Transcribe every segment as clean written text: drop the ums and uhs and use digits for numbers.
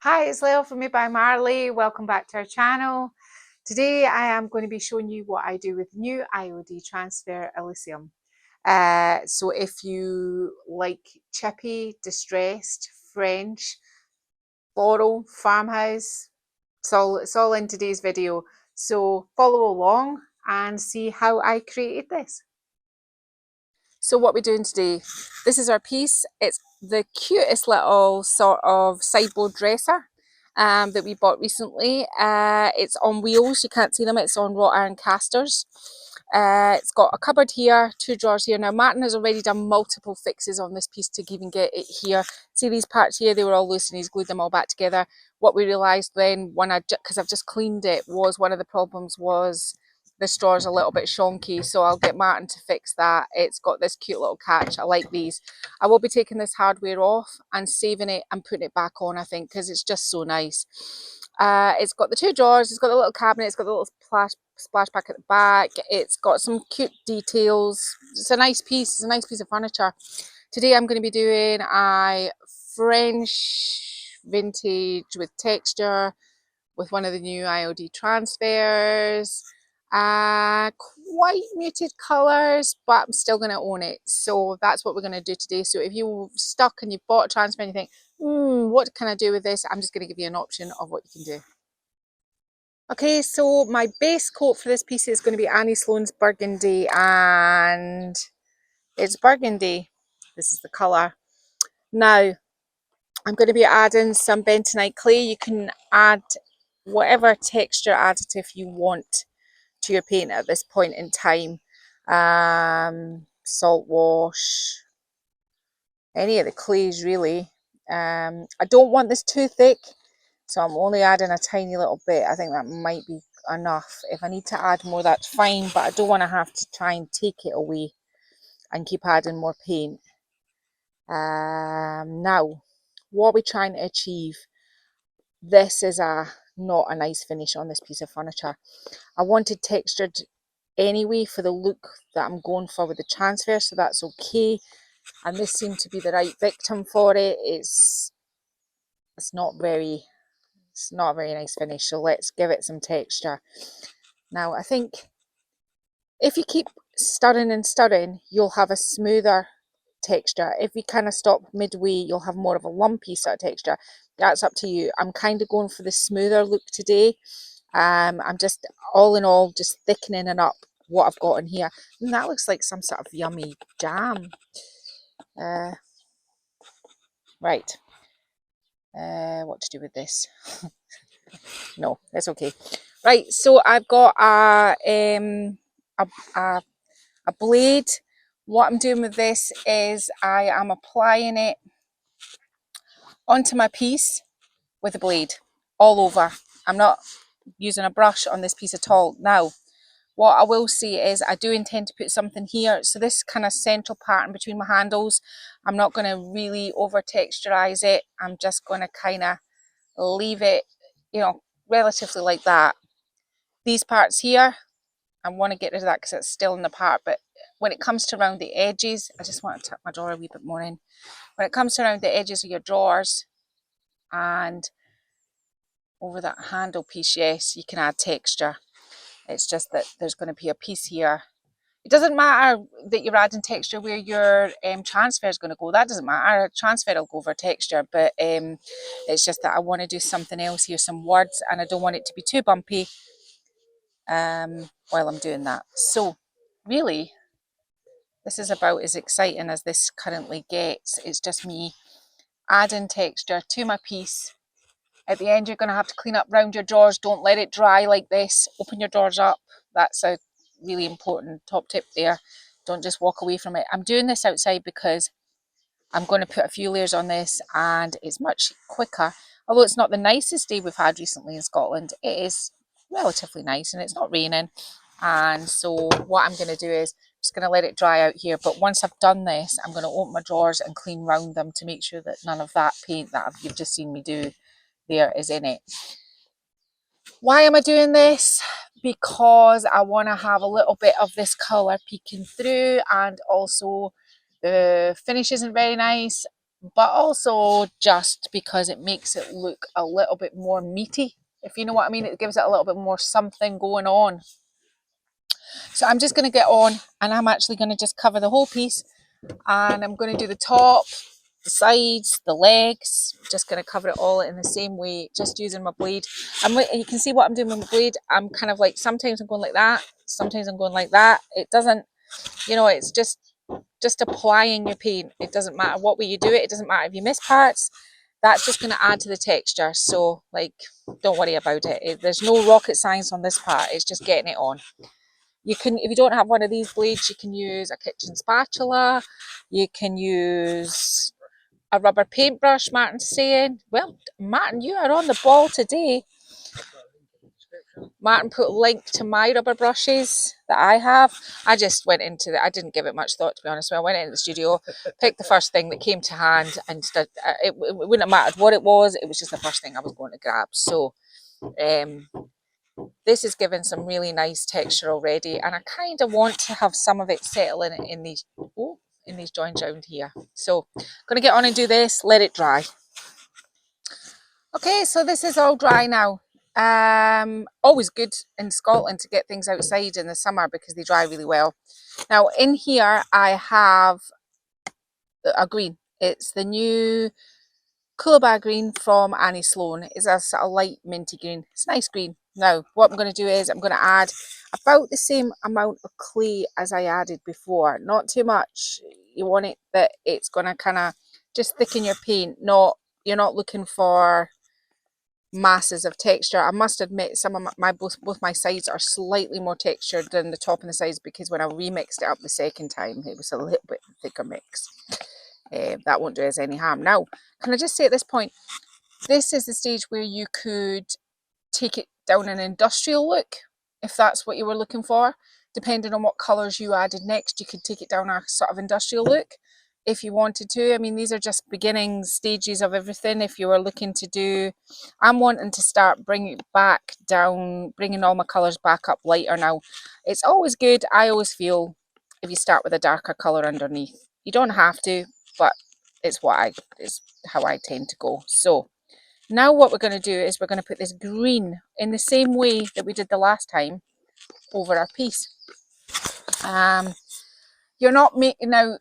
Hi, it's Lil from Made by Marley. Welcome back to our channel. Today I am going to be showing you what I do with new IOD Transfer Elysium. So if you like chippy, distressed, French, floral, farmhouse, it's all in today's video. So follow along and see how I created this. So what we're doing today, this is our piece. It's the cutest little sort of sideboard dresser that we bought recently. It's on wheels, you can't see them, it's on wrought iron casters. It's got a cupboard here, two drawers here. Now Martin has already done multiple fixes on this piece to even get it here. See these parts here, they were all loose and he's glued them all back together. What we realised then, because I've just cleaned it, was one of the problems was this drawer's a little bit shonky, so I'll get Martin to fix that. It's got this cute little catch. I like these. I will be taking this hardware off and saving it and putting it back on, I think, because it's just so nice. It's got the two drawers, it's got the little cabinet, it's got the little splash back at the back. It's got some cute details. It's a nice piece. It's a nice piece of furniture. Today I'm going to be doing a French vintage with texture with one of the new IOD transfers. Quite muted colours, but I'm still going to own it. So that's what we're going to do today. So if you're stuck and you've bought a transfer and you think, what can I do with this? I'm just going to give you an option of what you can do. Okay, so my base coat for this piece is going to be Annie Sloan's Burgundy, and it's burgundy. This is the colour. Now, I'm going to be adding some bentonite clay. You can add whatever texture additive you want to your paint at this point in time. Salt wash, any of the clays really. I don't want this too thick, so I'm only adding a tiny little bit. I think that might be enough. If I need to add more, that's fine, but I don't want to have to try and take it away and keep adding more paint. Now, what are we trying to achieve? This is not a nice finish on this piece of furniture. I wanted textured anyway for the look that I'm going for with the transfer, so that's okay. And this seemed to be the right victim for it. It's not very nice finish, so let's give it some texture. Now I think if you keep stirring and stirring, you'll have a smoother texture. If you kind of stop midway, you'll have more of a lumpy sort of texture. That's up to you. I'm kind of going for the smoother look today. I'm just, all in all, just thickening it up what I've got in here. And that looks like some sort of yummy jam. Right. What to do with this? No, that's okay. Right, so I've got a blade. What I'm doing with this is I am applying it onto my piece with a blade all over. I'm not using a brush on this piece at all. Now, what I will say is I do intend to put something here. So this kind of central part in between my handles, I'm not going to really over texturize it. I'm just going to kind of leave it, relatively like that. These parts here, I want to get rid of that because it's still in the part. But when it comes to around the edges, I just want to tuck my drawer a wee bit more in. When it comes to around the edges of your drawers and over that handle piece, yes, you can add texture. It's just that there's going to be a piece here. It doesn't matter that you're adding texture where your transfer is going to go. That doesn't matter. A transfer will go over texture, but it's just that I want to do something else here, some words, and I don't want it to be too bumpy while I'm doing that. So really, this is about as exciting as this currently gets. It's just me adding texture to my piece. At the end, you're going to have to clean up round your drawers. Don't let it dry like this. Open your drawers up. That's a really important top tip there. Don't just walk away from it. I'm doing this outside because I'm going to put a few layers on this and it's much quicker. Although it's not the nicest day we've had recently in Scotland, it is relatively nice and it's not raining. And so what I'm going to do is just going to let it dry out here. But once I've done this, I'm going to open my drawers and clean round them to make sure that none of that paint that you've just seen me do there is in it. Why am I doing this? Because I want to have a little bit of this colour peeking through, and also the finish isn't very nice. but also just because it makes it look a little bit more meaty, if you know what I mean. It gives it a little bit more something going on. So I'm just going to get on, and I'm actually going to just cover the whole piece, and I'm going to do the top, the sides, the legs. Just going to cover it all in the same way, just using my blade. You can see what I'm doing with my blade. I'm kind of like, sometimes I'm going like that, sometimes I'm going like that. It doesn't, it's just applying your paint. It doesn't matter what way you do it. It doesn't matter if you miss parts. That's just going to add to the texture. So like, don't worry about it. There's no rocket science on this part. It's just getting it on. You can, if you don't have one of these blades, you can use a kitchen spatula. You can use a rubber paintbrush. Martin's saying, well, Martin, you are on the ball today. Martin put a link to my rubber brushes that I have. I just went into it. I didn't give it much thought, to be honest. When I went into the studio, picked the first thing that came to hand, and it wouldn't have mattered what it was. It was just the first thing I was going to grab. So this is giving some really nice texture already, and I kind of want to have some of it settle in these joints around here. So I'm going to get on and do this, let it dry. Okay, so this is all dry now. Always good in Scotland to get things outside in the summer because they dry really well. Now in here I have a green. It's the new Coolabah green from Annie Sloan. It's a sort of light minty green. It's a nice green. Now what I'm going to do is I'm going to add about the same amount of clay as I added before. Not too much. You want it that it's going to kind of just thicken your paint. You're not looking for masses of texture. I must admit some of both my sides are slightly more textured than the top and the sides, because when I remixed it up the second time it was a little bit thicker mix. That won't do us any harm. Now can I just say at this point, this is the stage where you could take it down an industrial look if that's what you were looking for. Depending on what colours you added next, you could take it down a sort of industrial look if you wanted to. I mean, these are just beginning stages of everything. If you were looking to do, I'm wanting to start bringing it back down, bringing all my colours back up lighter now. It's always good, I always feel, if you start with a darker colour underneath. You don't have to, but it's how I tend to go. So now what we're going to do is we're going to put this green in the same way that we did the last time over our piece. You're not making now.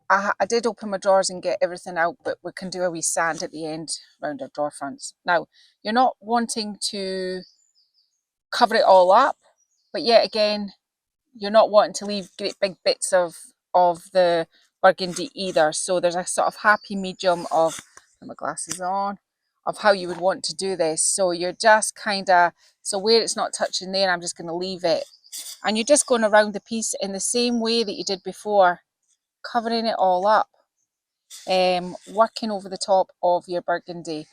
I did open my drawers and get everything out, but we can do a wee sand at the end around our drawer fronts. Now, you're not wanting to cover it all up, but yet again, you're not wanting to leave great big bits of the burgundy either. So there's a sort of happy medium of, put my glasses on, of how you would want to do this. So you're just kind of, so where it's not touching there, I'm just going to leave it. And you're just going around the piece in the same way that you did before, covering it all up, working over the top of your burgundy,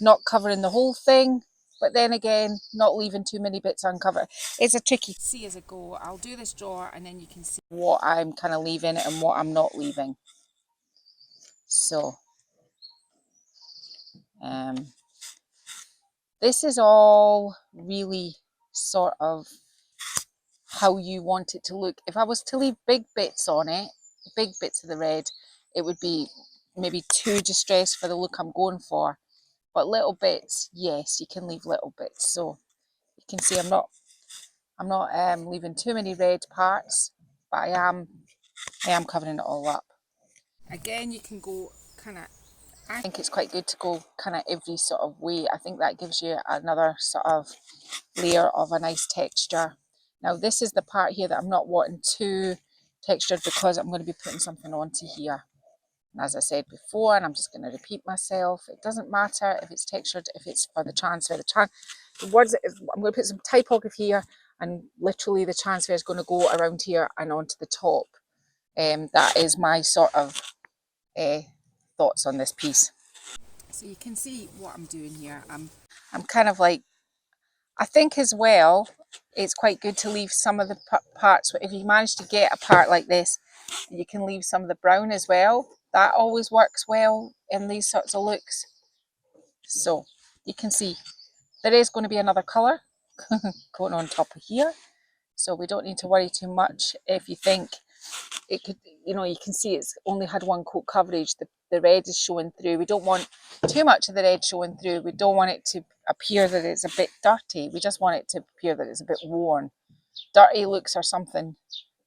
not covering the whole thing, but then again, not leaving too many bits uncovered. It's a tricky see as I go. I'll do this drawer and then you can see what I'm kind of leaving and what I'm not leaving. So this is all really sort of how you want it to look. If I was to leave big bits on it, big bits of the red, it would be maybe too distressed for the look I'm going for. But little bits, yes, you can leave little bits. So you can see I'm not leaving too many red parts, but I am covering it all up. Again, you can go kind of, I think it's quite good to go kind of every sort of way. I think that gives you another sort of layer of a nice texture. Now this is the part here that I'm not wanting too textured because I'm going to be putting something onto here. And as I said before, and I'm just going to repeat myself, it doesn't matter if it's textured, if it's for the transfer. The words, I'm going to put some typography here, and literally the transfer is going to go around here and onto the top. That is my sort of thoughts on this piece. So you can see what I'm doing here. I'm kind of like, I think as well, it's quite good to leave some of the parts. If you manage to get a part like this, you can leave some of the brown as well. That always works well in these sorts of looks. So you can see there is going to be another colour going on top of here. So we don't need to worry too much. If you think it could, you can see it's only had one coat coverage. the red is showing through. We don't want too much of the red showing through. We don't want it to appear that it's a bit dirty. We just want it to appear that it's a bit worn. Dirty looks are something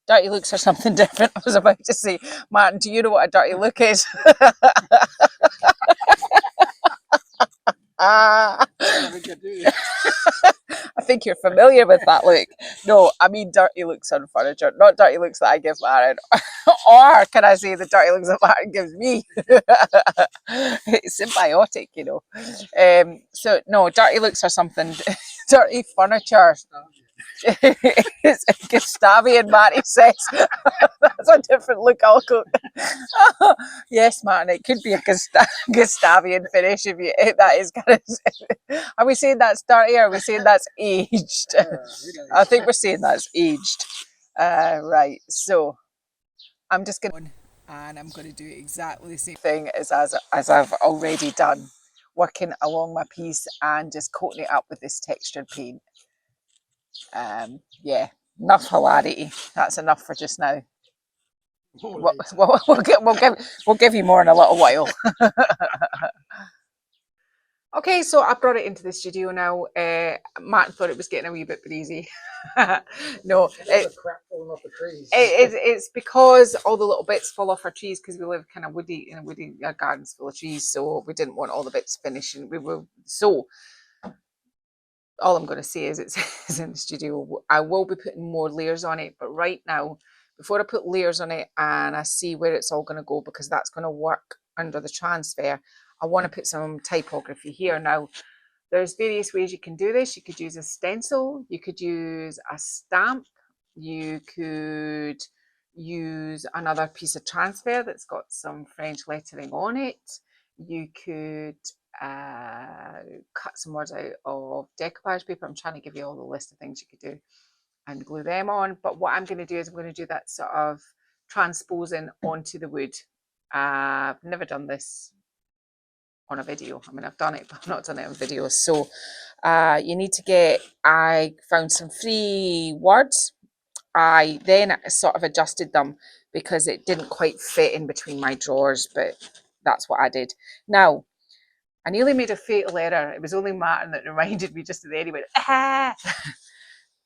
different. I was about to say, Martin, do you know what a dirty look is? I think you're familiar with that look. No, I mean dirty looks on furniture, not dirty looks that I give Martin. Or can I say the dirty looks that Martin gives me? It's symbiotic, you know. So no, dirty looks are something. Dirty furniture. It's Gustavian, Marty says. That's a different look, Alco. Yes, Martin, it could be a Gustavian finish if that is kind of. Are we saying that's dirty or are we saying that's aged? I think we're saying that's aged. Right, so I'm just going to. And I'm going to do exactly the same thing as I've already done. Working along my piece and just coating it up with this textured paint. Yeah, enough hilarity. That's enough for just now. We'll give you more in a little while. Okay, so I brought it into the studio now. Martin thought it was getting a wee bit breezy. No, it's because all the little bits fall off our trees because we live kind of woody in a woody gardens full of trees, so we didn't want all the bits finishing. All I'm going to say is it says in the studio, I will be putting more layers on it, but right now, before I put layers on it and I see where it's all going to go, because that's going to work under the transfer, I want to put some typography here. Now, there's various ways you can do this. You could use a stencil, you could use a stamp, you could use another piece of transfer that's got some French lettering on it. You could cut some words out of decoupage paper. I'm trying to give you all the list of things you could do and glue them on. But what I'm going to do is I'm going to do that sort of transposing onto the wood. I've never done this on a video. I mean, I've done it, but I've not done it on video. So you need to get, I found some free words. I then sort of adjusted them because it didn't quite fit in between my drawers, but that's what I did. Now, I nearly made a fatal error. It was only Martin that reminded me just at the end. He went, ah!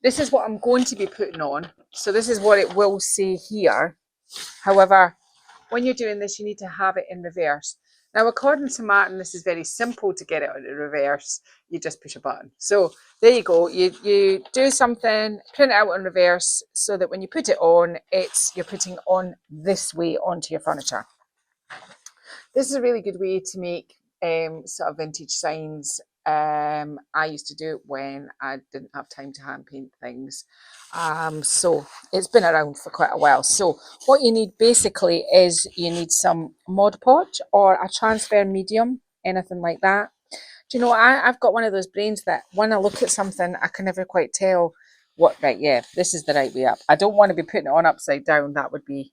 This is what I'm going to be putting on. So this is what it will say here. However, when you're doing this, you need to have it in reverse. Now, according to Martin, this is very simple to get it in reverse. You just push a button. So there you go. You do something, print it out in reverse so that when you put it on, you're putting on this way onto your furniture. This is a really good way to make sort of vintage signs. I used to do it when I didn't have time to hand paint things. So it's been around for quite a while. So what you need basically is you need some Mod Podge or a transfer medium, anything like that. Do you know, I've got one of those brains that when I look at something, I can never quite tell right, yeah, this is the right way up. I don't want to be putting it on upside down. That would be,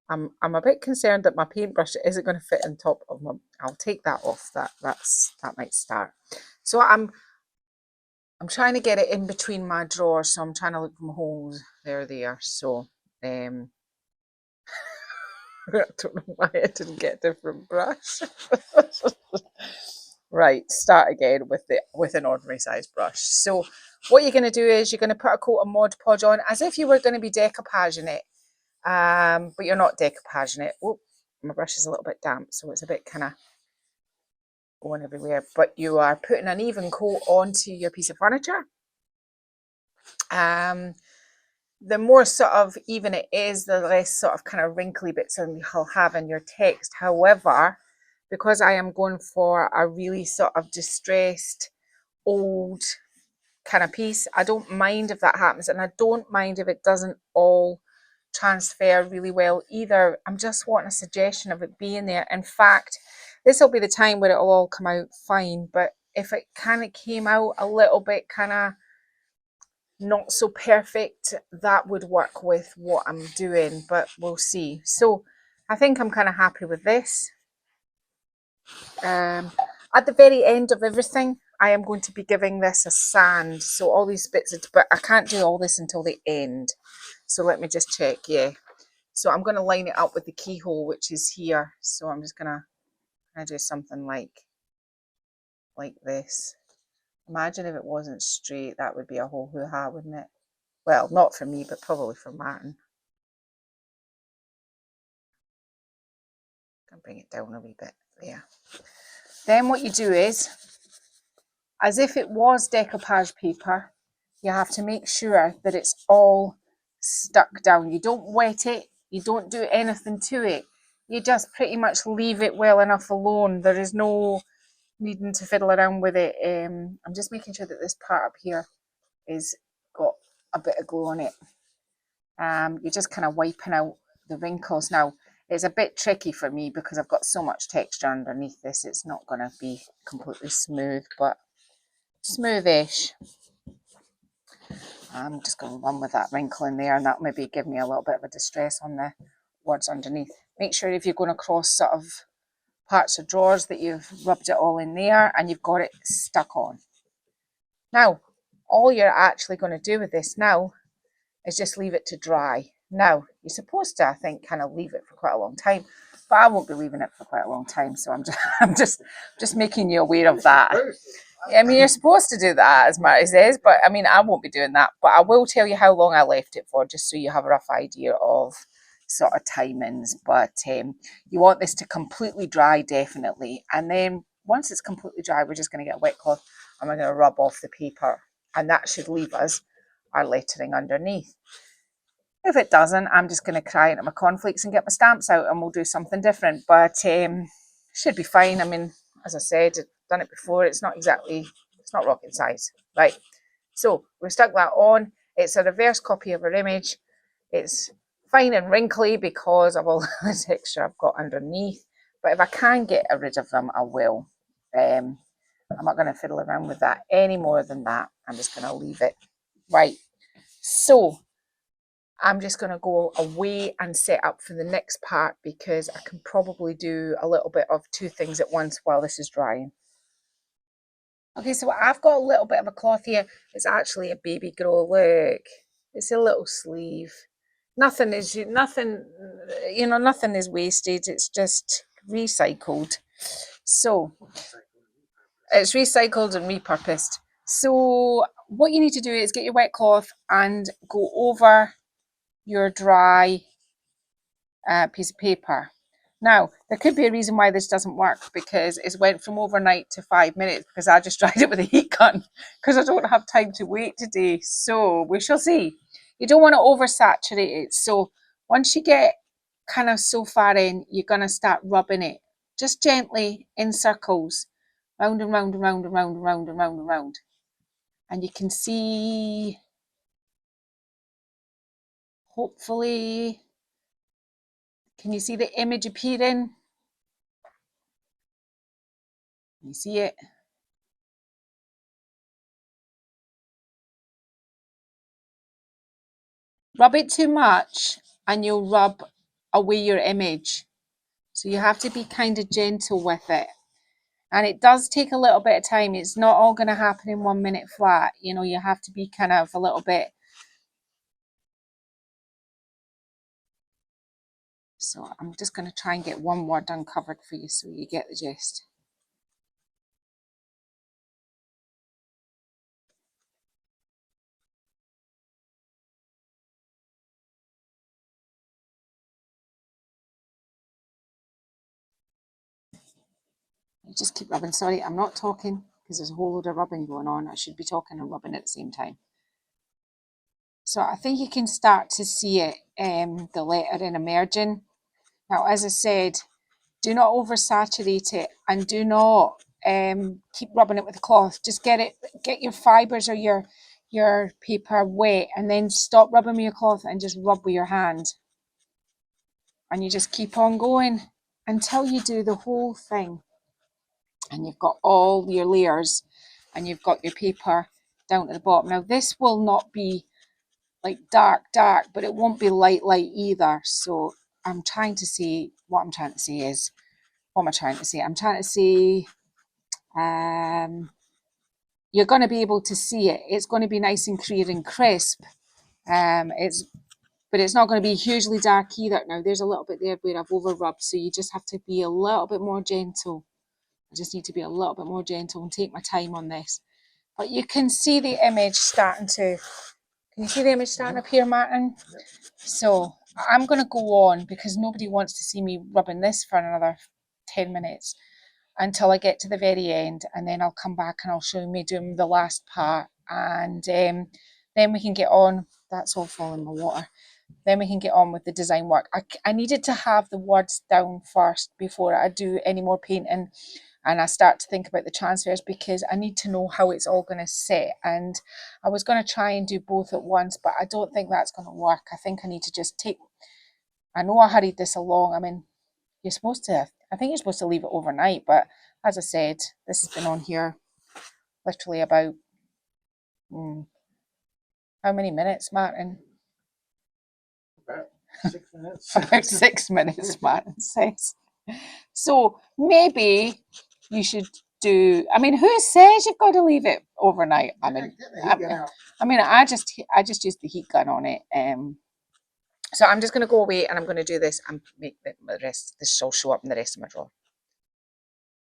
I'm a bit concerned that my paintbrush isn't going to fit on top of my, I'll take that off. That might start. So I'm trying to get it in between my drawers, so I'm trying to look for my holes. There. So I don't know why I didn't get a different brush. Right, start again with an ordinary size brush. So what you're going to do is you're going to put a coat of Mod Podge on as if you were going to be decoupaging it, but you're not decoupaging it. Oh, my brush is a little bit damp, so it's a bit kind of going everywhere, but you are putting an even coat onto your piece of furniture. The more sort of even it is, the less sort of kind of wrinkly bits you'll have in your text. However, because I am going for a really sort of distressed, old kind of piece, I don't mind if that happens, and I don't mind if it doesn't all transfer really well either. I'm just wanting a suggestion of it being there. In fact, this will be the time where it'll all come out fine, but if it kind of came out a little bit kind of not so perfect, that would work with what I'm doing, but we'll see. So I think I'm kind of happy with this. At the very end of everything, I am going to be giving this a sand. So all these bits, but I can't do all this until the end. So let me just check, yeah. So I'm going to line it up with the keyhole, which is here. So I'm just going to I do something like this. Imagine if it wasn't straight, that would be a whole hoo-ha, wouldn't it? Well, not for me, but probably for Martin. I'm going to bring it down a wee bit there. Then what you do is, as if it was decoupage paper, you have to make sure that it's all stuck down. You don't wet it, you don't do anything to it. You just pretty much leave it well enough alone. There is no needing to fiddle around with it. I'm just making sure that this part up here is got a bit of glue on it. You're just kind of wiping out the wrinkles. Now, it's a bit tricky for me because I've got so much texture underneath this. It's not going to be completely smooth, but smoothish. I'm just going to run with that wrinkle in there, and that maybe give me a little bit of a distress on the words underneath. Make sure if you're going across sort of parts of drawers that you've rubbed it all in there and you've got it stuck on. Now, all you're actually going to do with this now is just leave it to dry. Now, you're supposed to, I think, kind of leave it for quite a long time, but I won't be leaving it for quite a long time, so I'm just making you aware of that. I mean, you're supposed to do that, as Marty says, but I mean, I won't be doing that. But I will tell you how long I left it for, just so you have a rough idea of sort of timings. But you want this to completely dry, definitely. And then once it's completely dry, we're just going to get a wet cloth and we're going to rub off the paper. And that should leave us our lettering underneath. If it doesn't, I'm just going to cry into my cornflakes and get my stamps out and we'll do something different. But should be fine. I mean, as I said, I've done it before. It's not rocket science. Right. So we've stuck that on. It's a reverse copy of our image. It's fine and wrinkly because of all the texture I've got underneath. But if I can get rid of them, I will. I'm not going to fiddle around with that any more than that. I'm just going to leave it. Right. So I'm just going to go away and set up for the next part because I can probably do a little bit of two things at once while this is drying. Okay, so I've got a little bit of a cloth here. It's actually a baby grow. Look, it's a little sleeve. Nothing is wasted. It's just recycled. So it's recycled and repurposed. So what you need to do is get your wet cloth and go over your dry piece of paper. Now, there could be a reason why this doesn't work because it's went from overnight to 5 minutes because I just dried it with a heat gun because I don't have time to wait today. So we shall see. You don't want to oversaturate it. So once you get kind of so far in, you're going to start rubbing it just gently in circles, round and round and round and round and round and round and round. And you can see, hopefully, can you see the image appearing? Can you see it? Rub it too much and you'll rub away your image. So you have to be kind of gentle with it. And it does take a little bit of time. It's not all going to happen in 1 minute flat. You know, you have to be kind of a little bit. So I'm just going to try and get one word uncovered for you so you get the gist. You just keep rubbing. Sorry, I'm not talking because there's a whole load of rubbing going on. I should be talking and rubbing at the same time. So I think you can start to see it, the lettering emerging. Now, as I said, do not oversaturate it and do not keep rubbing it with a cloth. Just get your fibres or your paper wet and then stop rubbing with your cloth and just rub with your hand. And you just keep on going until you do the whole thing. And you've got all your layers and you've got your paper down to the bottom. Now, this will not be like dark, but it won't be light either. So I'm trying to say, what I'm trying to say is, what am I trying to say? I'm trying to say you're going to be able to see it. It's going to be nice and clear and crisp. It's but it's not going to be hugely dark either. Now there's a little bit there where I've over rubbed, so you just have to be a little bit more gentle. I just need to be a little bit more gentle and take my time on this. But you can see the image starting to, can you see the image starting up here, Martin? So I'm going to go on because nobody wants to see me rubbing this for another 10 minutes until I get to the very end, and then I'll come back and I'll show me doing the last part, and then we can get on. That's all falling in the water. Then we can get on with the design work. I needed to have the words down first before I do any more painting and I start to think about the transfers, because I need to know how it's all going to sit. And I was going to try and do both at once, but I don't think that's going to work. I think I need to just take, I know I hurried this along. I mean, you're supposed to, I think you're supposed to leave it overnight, but as I said, this has been on here literally about, how many minutes, Martin? About 6 minutes. About 6 minutes, Martin says. So maybe you should do, I mean, who says you've got to leave it overnight? I mean, I just used the heat gun on it. So I'm just going to go away and I'm going to do this and make the rest, this shall show up in the rest of my drawer.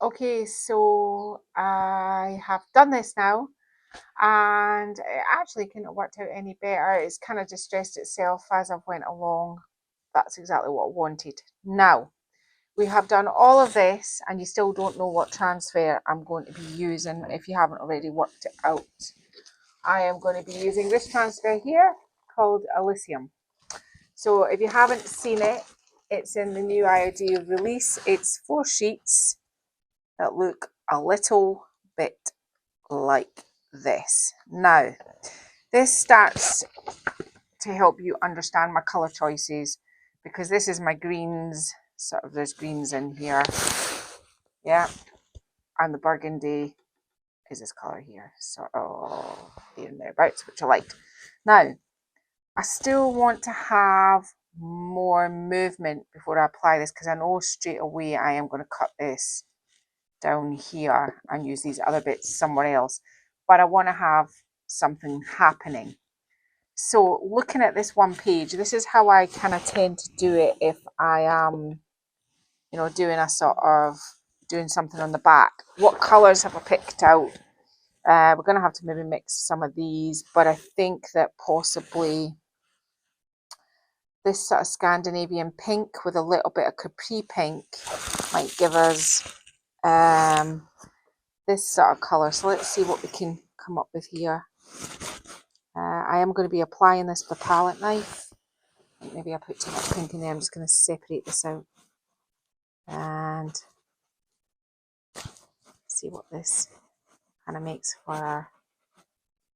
Okay, so I have done this now, and it actually couldn't have worked out any better. It's kind of distressed itself as I've went along. That's exactly what I wanted. Now, we have done all of this and you still don't know what transfer I'm going to be using if you haven't already worked it out. I am going to be using this transfer here called Elysium. So if you haven't seen it, it's in the new IOD release. It's 4 sheets that look a little bit like this. Now, this starts to help you understand my colour choices, because this is my greens, sort of there's greens in here, yeah, and the burgundy is this colour here, sort of there and thereabouts, which I liked. Now, I still want to have more movement before I apply this, because I know straight away I am going to cut this down here and use these other bits somewhere else, but I want to have something happening. So looking at this one page, this is how I kind of tend to do it if I am, you know, doing a sort of, doing something on the back. What colours have I picked out? We're going to have to maybe mix some of these, but I think that possibly this sort of Scandinavian pink with a little bit of capri pink might give us this sort of colour. So let's see what we can come up with here. I am going to be applying this with a palette knife. Maybe I put too much pink in there. I'm just going to separate this out and see what this kind of makes for.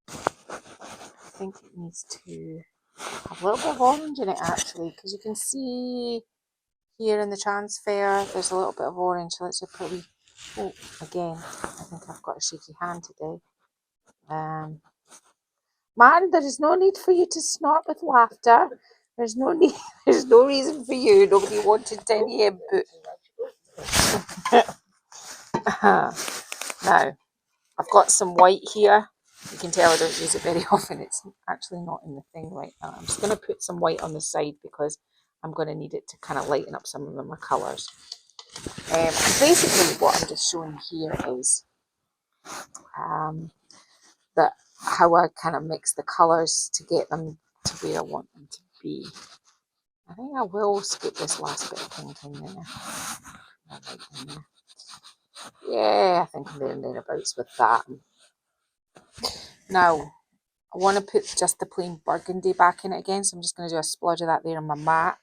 I think it needs to have a little bit of orange in it actually, because you can see here in the transfer there's a little bit of orange. So let's just put a wee, oh, again, I think I've got a shaky hand today. Martin, there is no need for you to snort with laughter. There's no need, there's no reason for you. Nobody wanted any input. Now, I've got some white here. You can tell I don't use it very often. It's actually not in the thing right now. I'm just going to put some white on the side because I'm going to need it to kind of lighten up some of my colours. Basically, what I'm just showing here is that how I kind of mix the colours to get them to where I want them to be. I think I will skip this last bit of pink in there. Yeah, I think I'm there and thereabouts with that. Now, I want to put just the plain burgundy back in it again, so I'm just going to do a splodge of that there on my mat.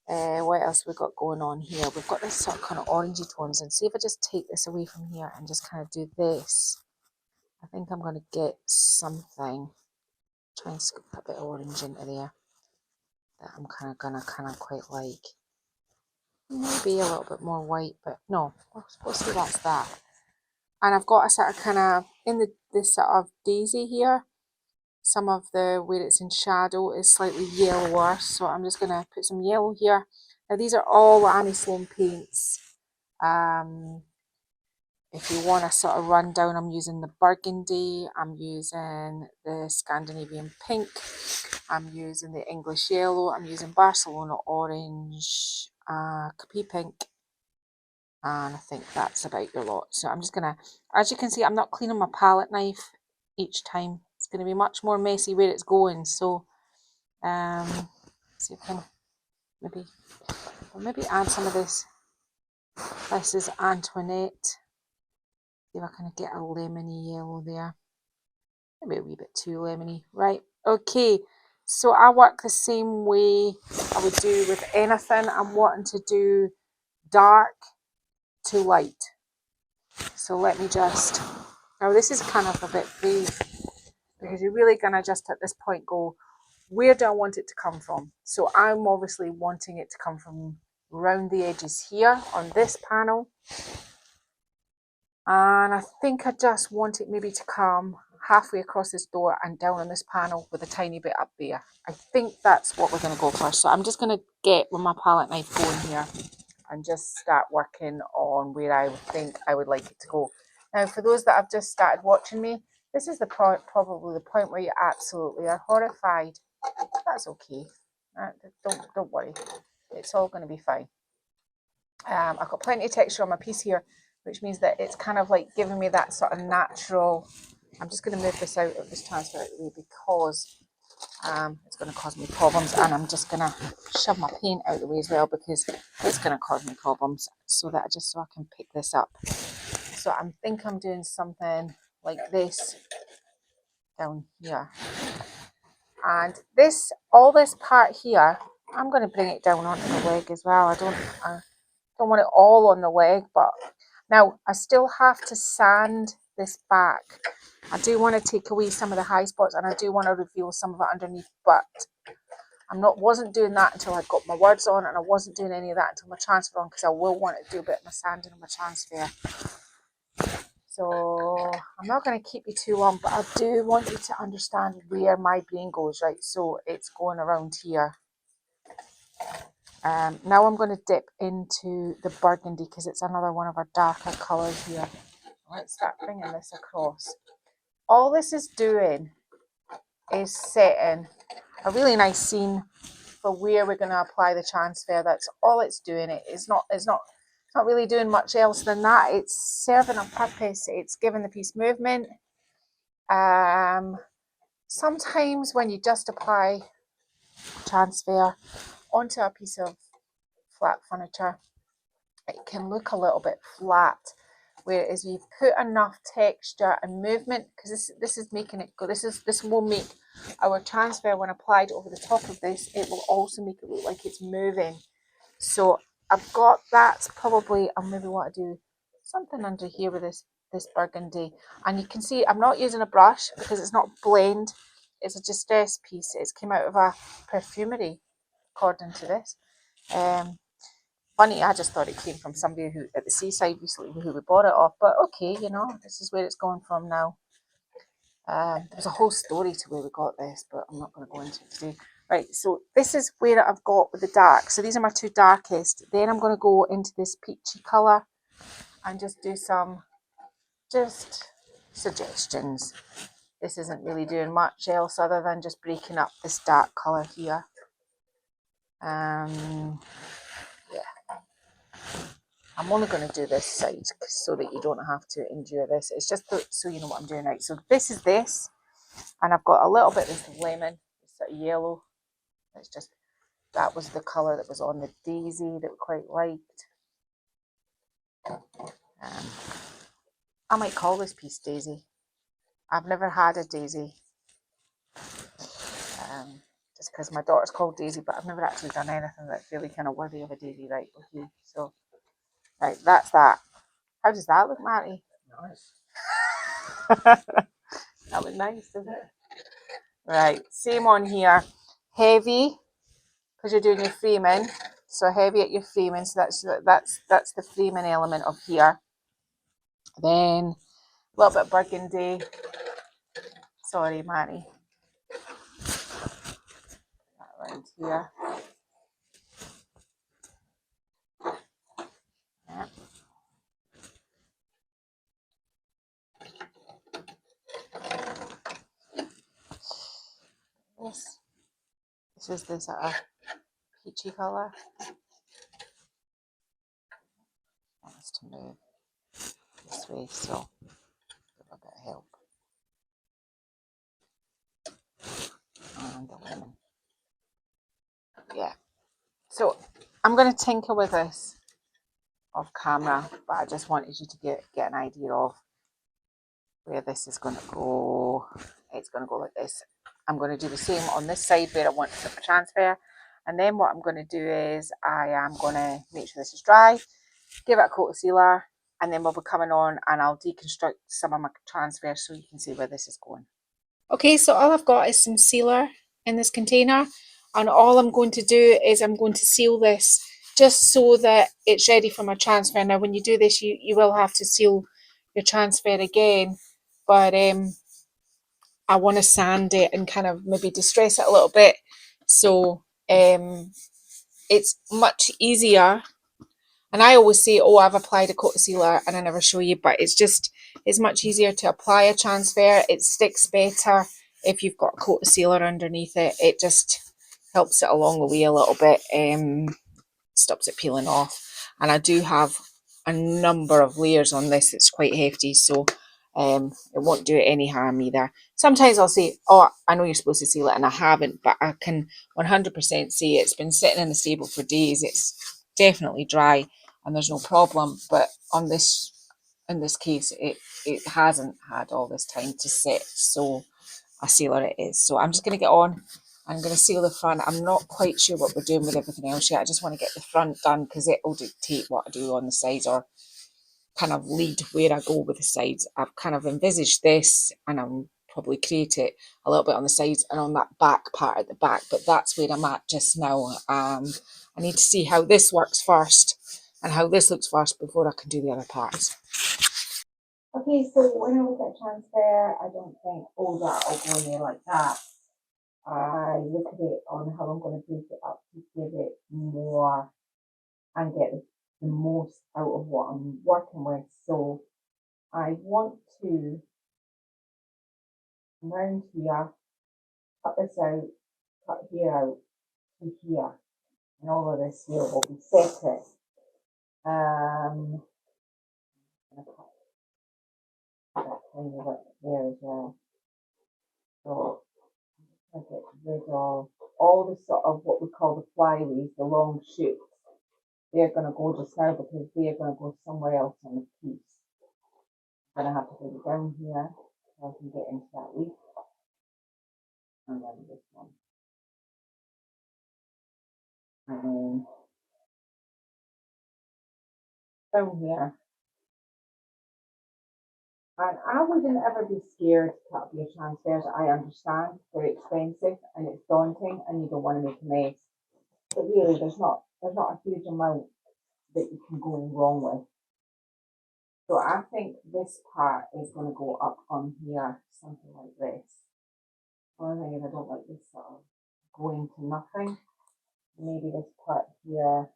What else we got going on here? We've got this sort of kind of orangey tones, and see if I just take this away from here and just kind of do this. I think I'm going to get something. Try and scoop a bit of orange into there that I'm kind of gonna quite like. Maybe a little bit more white, but no, we'll see that's that. And I've got a sort of kind of, in this sort of daisy here, some of the, where it's in shadow is slightly yellower, so I'm just going to put some yellow here. Now these are all Annie Sloan paints. if you want a sort of rundown, I'm using the burgundy, I'm using the Scandinavian pink, I'm using the English yellow, I'm using Barcelona orange, Capri pink, and I think that's about your lot. So I'm just gonna, as you can see, I'm not cleaning my palette knife each time. It's gonna be much more messy where it's going. So see if I can maybe add some of this. This is Antoinette. See if I can get a lemony yellow there. Maybe a wee bit too lemony. Right, okay. So I work the same way I would do with anything. I'm wanting to do dark to light. So let me just, now this is kind of a bit vague because you're really going to just at this point go, where do I want it to come from? So I'm obviously wanting it to come from around the edges here on this panel. And I think I just want it maybe to come halfway across this door and down on this panel with a tiny bit up there. I think that's what we're going to go for. So I'm just going to get with my palette knife going here and just start working on where I think I would like it to go. Now, for those that have just started watching me, this is the probably the point where you absolutely are horrified. That's okay. Don't worry. It's all going to be fine. I've got plenty of texture on my piece here, which means that it's kind of like giving me that sort of natural. I'm just going to move this out of this transfer out of the way because it's going to cause me problems, and I'm just going to shove my paint out of the way as well because it's going to cause me problems, so that so I can pick this up. So I think I'm doing something like this down here, and all this part here, I'm going to bring it down onto the leg as well. I don't want it all on the leg, but now I still have to sand this back. I do want to take away some of the high spots, and I do want to reveal some of it underneath, but wasn't doing that until I got my words on, and I wasn't doing any of that until my transfer on, because I will want to do a bit of my sanding on my transfer. So I'm not going to keep you too long, but I do want you to understand where my brain goes, right? So it's going around here. Now I'm going to dip into the burgundy because it's another one of our darker colours here. Let's start bringing this across. All this is doing is setting a really nice scene for where we're going to apply the transfer. That's all it's doing. It's not really doing much else than that. It's serving a purpose. It's giving the piece movement. Sometimes when you just apply transfer onto a piece of flat furniture, it can look a little bit flat. Whereas you've put enough texture and movement, because this is making it go. This will make our transfer, when applied over the top of this, it will also make it look like it's moving. So I've got that. Probably I'll maybe want to do something under here with this burgundy. And you can see I'm not using a brush because it's not blend. It's a distress piece. It's came out of a perfumery, according to this. Funny, I just thought it came from somebody who at the seaside recently who we bought it off. But okay, this is where it's going from now. There's a whole story to where we got this, but I'm not going to go into it today. Right, so this is where I've got with the dark. So these are my two darkest. Then I'm going to go into this peachy colour and just do some suggestions. This isn't really doing much else other than just breaking up this dark colour here. I'm only going to do this side so that you don't have to endure this. It's just so you know what I'm doing. Right, so this is this, and I've got a little bit of this lemon, this sort of yellow. It's just, that was the colour that was on the daisy that we quite liked. I might call this piece Daisy. I've never had a daisy. Just because my daughter's called Daisy, but I've never actually done anything that's really kind of worthy of a daisy. Right, okay, so, right, that's that. How does that look, Matty? Nice. That was nice, doesn't it? Right, same on here. Heavy, because you're doing your framing. So heavy at your framing. So that's the framing element of here. Then a little bit of burgundy. Sorry, Matty. That around here. Yeah. This is the sort of peachy colour. I want us to move this way, so give a bit of help. And the lemon. Yeah. So I'm going to tinker with this off camera, but I just wanted you to get an idea of where this is going to go. It's going to go like this. I'm going to do the same on this side where I want to put the transfer. And then what I'm going to do is I am going to make sure this is dry, give it a coat of sealer, and then we'll be coming on and I'll deconstruct some of my transfer so you can see where this is going. Okay, so all I've got is some sealer in this container, and all I'm going to do is I'm going to seal this just so that it's ready for my transfer. Now when you do this, you will have to seal your transfer again, but I want to sand it and kind of maybe distress it a little bit, so it's much easier. And I always say, oh, I've applied a coat of sealer, and I never show you, but it's much easier to apply a transfer. It sticks better if you've got a coat of sealer underneath it. It just helps it along the way a little bit, stops it peeling off. And I do have a number of layers on this. It's quite hefty, so it won't do it any harm either. Sometimes I'll say, oh, I know you're supposed to seal it, and I haven't, but I can 100% say it's been sitting in the stable for days. It's definitely dry and there's no problem, but in this case it hasn't had all this time to sit, so a sealer it is. So I'm just going to get on. I'm going to seal the front. I'm not quite sure what we're doing with everything else yet. I just want to get the front done because it will dictate what I do on the sides, or kind of lead where I go with the sides. I've kind of envisaged this, and I'll probably create it a little bit on the sides and on that back part at the back, but that's where I'm at just now. I need to see how this works first and how this looks first before I can do the other parts. Okay, so when I look at transfer, I don't think, oh, that'll go in there like that. I look at it on how I'm going to break it up to give it more and get the most out of what I'm working with. So I want to come round here, cut this out, cut here out to here, and all of this here will be separate. I'm going to cut that tiny bit there as well. So I get rid of all the sort of what we call the flyways, the long shoots. They're going to go just now because they're going to go somewhere else on the piece. I'm going to have to put it down here so I can get into that leaf. And then this one. And then down here. And I wouldn't ever be scared to cut up your transfers. I understand they're expensive and it's daunting and you don't want to make a mess. But really there's not a huge amount that you can go wrong with. So I think this part is going to go up on here, something like this. The only thing is I don't like this sort of going to nothing. Maybe this part here,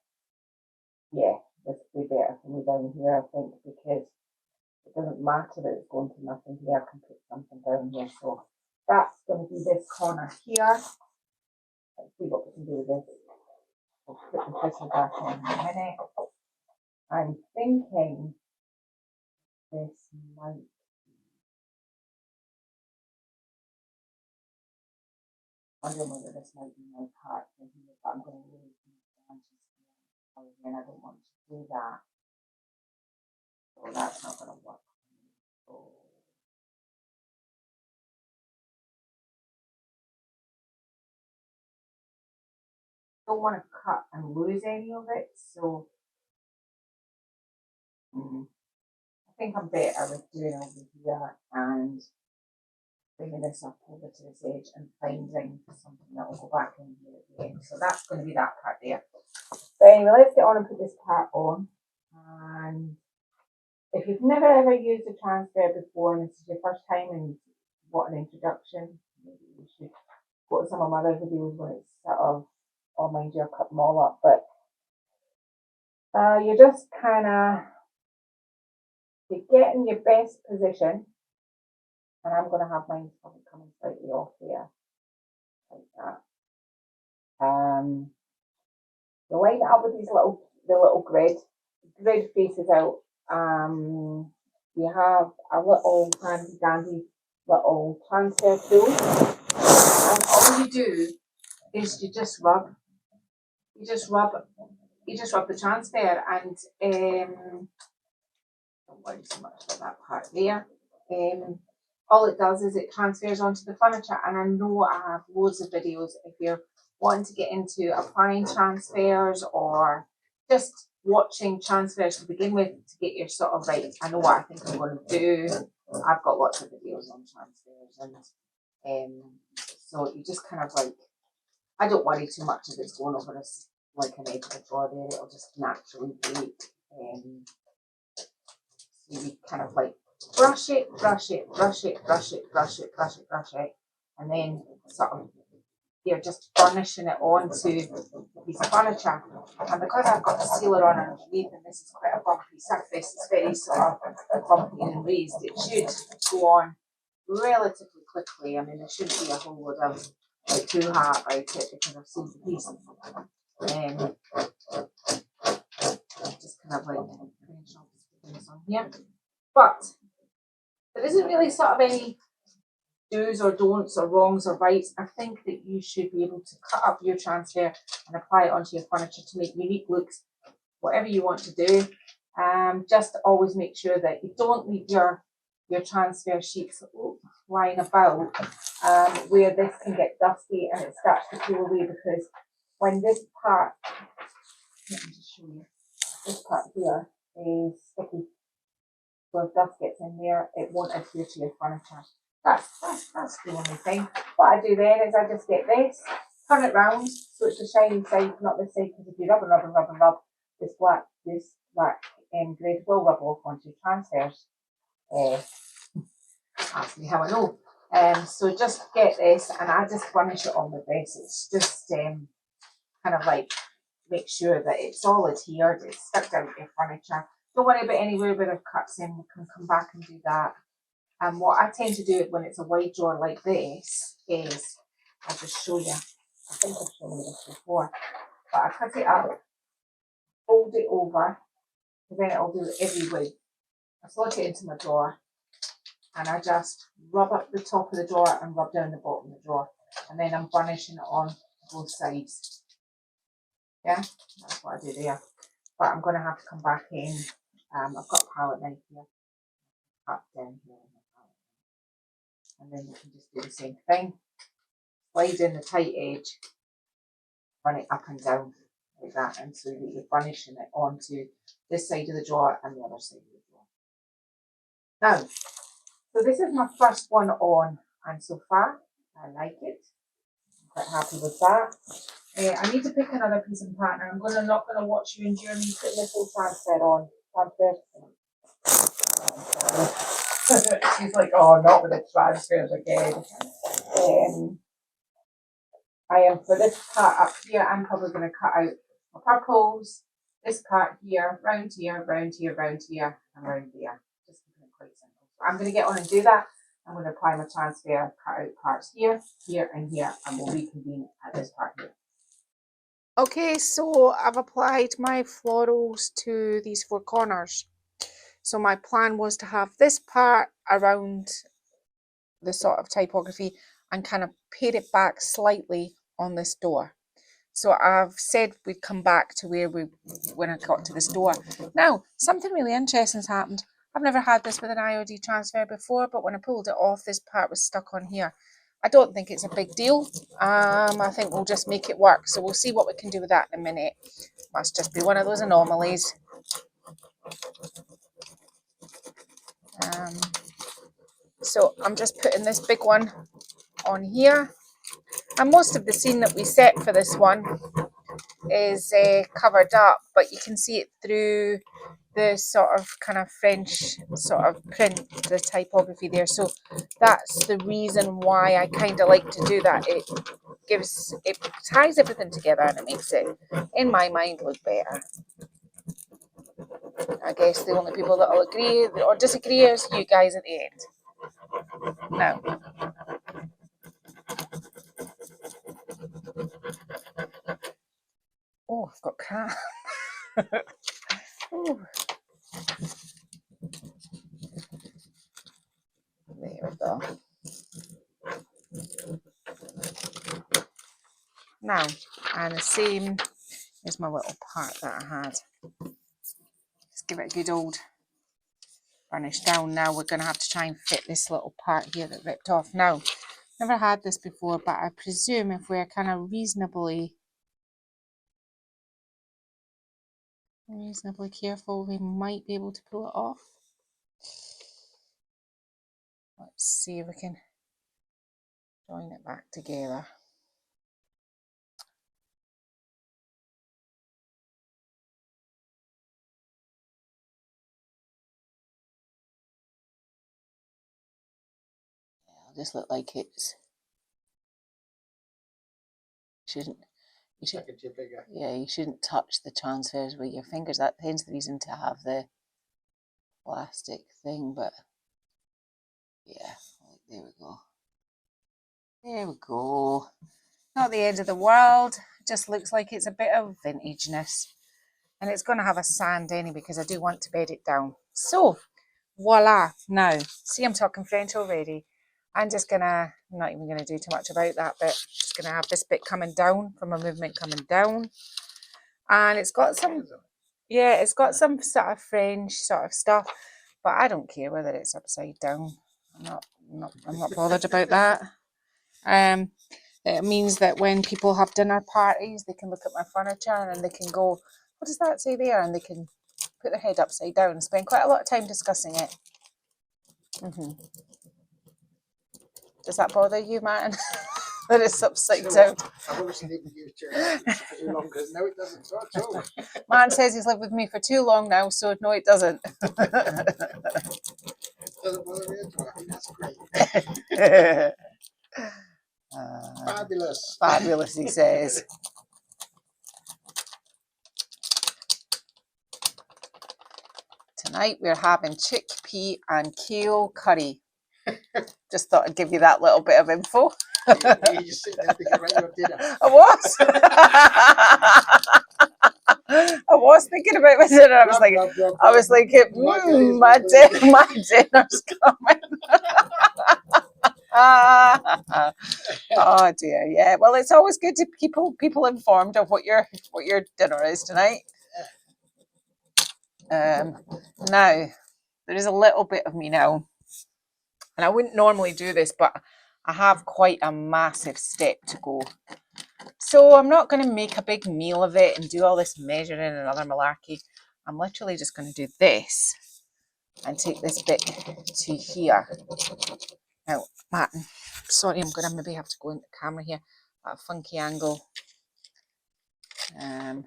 yeah, this would be better for me down here, I think, because it doesn't matter that it's going to nothing here. I can put something down here. So that's going to be this corner here. Let's see what we can do with this. We'll put the thistle back on in a minute. I'm thinking this might. I don't know whether this might be my part for here, but I'm going to really keep the branches here. And I don't want to do that. So that's not going to work. So don't want to cut and lose any of it, so I think I'm better with doing over here and bringing this up over to this edge and finding something that will go back in here at the end. So that's going to be that part there. But anyway, let's get on and put this part on. And if you've never ever used a transfer before and this is your first time and what an introduction, maybe you should go to some of my other videos when it's sort of, oh mind you, I'll cut them all up, but you're just kind of get in your best position, and I'm going to have mine probably coming slightly off there. like that. We line it up with these little grid faces out. We have a little handy dandy little transfer tool, and all you do is you just rub the transfer, and don't worry so much about that part there. All it does is it transfers onto the furniture, and I know I have loads of videos if you're wanting to get into applying transfers or just watching transfers to begin with to get your sort of right. I know what I think I'm going to do. I've got lots of videos on transfers, and so you just kind of like, I don't worry too much if it's going over like an edge of the drawer there. It'll just naturally break. So you kind of like brush it, and then sort of you're just burnishing it onto a piece of furniture. And because I've got the sealer on underneath, and this is quite a bumpy surface, it's very sort of bumpy and raised, it should go on relatively quickly. I mean, there shouldn't be a whole lot of like hoo-ha about it because I've seen the piece. Just kind of like finish off this on here. But there isn't really sort of any do's or don'ts or wrongs or rights. I think that you should be able to cut up your transfer and apply it onto your furniture to make unique looks, whatever you want to do. Just always make sure that you don't leave your transfer sheets lying about where this can get dusty and it starts to peel away, because when this part, let me just show you, this part here is sticky. So if dust gets in there, it won't adhere to your furniture. That's the only thing. What I do then is I just get this, turn it round so it's the shiny side, not this side, because if you rub, this black grade will rub off onto your transfers. Ask me how I know. So just get this, and I just burnish it on with this. It's just kind of like make sure that it's all adhered, it's stuck down to your furniture. Don't worry about anywhere where there's cuts in, we can come back and do that. And what I tend to do when it's a wide drawer like this is, I'll just show you, I think I've shown you this before, but I cut it up, fold it over, and then it'll do it every way. I slot it into my drawer, and I just rub up the top of the drawer and rub down the bottom of the drawer, and then I'm burnishing it on both sides. Yeah, that's what I do there. But I'm going to have to come back in. I've got a palette knife here, cut down here, and then you can just do the same thing. Slide in the tight edge, run it up and down like that, and so that you're burnishing it onto this side of the drawer and the other side of the drawer. Now, so this is my first one on, and so far I like it. I'm quite happy with that. I need to pick another piece of partner. I'm not going to watch you endure me putting this whole transfer on. She's like, oh, not with the transfers again. I am, for this part up here, I'm probably going to cut out my purples, this part here, round here, round here, round here, and round there. Just keeping it quite simple. So I'm going to get on and do that. I'm going to apply my transfer, cut out parts here, here, and here, and we'll reconvene at this part here. Okay, so I've applied my florals to these four corners. So my plan was to have this part around the sort of typography and kind of pare it back slightly on this door. So I've said we'd come back to when I got to this door. Now, something really interesting has happened. I've never had this with an IOD transfer before, but when I pulled it off, this part was stuck on here. I don't think it's a big deal. I think we'll just make it work. So we'll see what we can do with that in a minute. Must just be one of those anomalies. So I'm just putting this big one on here. And most of the scene that we set for this one is covered up, but you can see it through the sort of kind of French sort of print, the typography there. So that's the reason why I kind of like to do that. It ties everything together and it makes it, in my mind, look better. I guess the only people that will agree or disagree is you guys at the end. Now, can. Ooh. There we go. Now, and the same is my little part that I had. Let's give it a good old burnish down. Now we're going to have to try and fit this little part here that ripped off. Now, never had this before, but I presume if we're kind of reasonably careful, we might be able to pull it off. Let's see if we can join it back together. It'll just look like it's you shouldn't touch the transfers with your fingers. That hence the reason to have the plastic thing, but yeah, there we go. There we go. Not the end of the world. It just looks like it's a bit of vintageness. And it's going to have a sand anyway because I do want to bed it down. So, voila. Now, see, I'm talking French already. I'm just going to, I'm not even going to do too much about that bit. Just going to have this bit coming down from a movement coming down. And it's got some, yeah, it's got some sort of French sort of stuff. But I don't care whether it's upside down. I'm not bothered about that. It means that when people have dinner parties, they can look at my furniture and they can go, what does that say there? And they can put their head upside down and spend quite a lot of time discussing it. Does that bother you, Martin? That it's upside down? I've obviously didn't use chair for too long because no, it doesn't at all. Martin says he's lived with me for too long now, so no, it doesn't. Doesn't bother me at all. I think that's great. Fabulous. Fabulous, he says. Tonight we're having chickpea and kale curry. Just thought I'd give you that little bit of info. You just sit there thinking about your dinner. I was. I was thinking about my dinner. I was like, my dinner's coming. Oh dear, yeah. Well, it's always good to keep people informed of what your dinner is tonight. Now there is a little bit of me now, and I wouldn't normally do this, but I have quite a massive step to go. So I'm not going to make a big meal of it and do all this measuring and other malarkey. I'm literally just going to do this and take this bit to here. Now, Martin, sorry, I'm going to maybe have to go into the camera here at a funky angle. Yeah,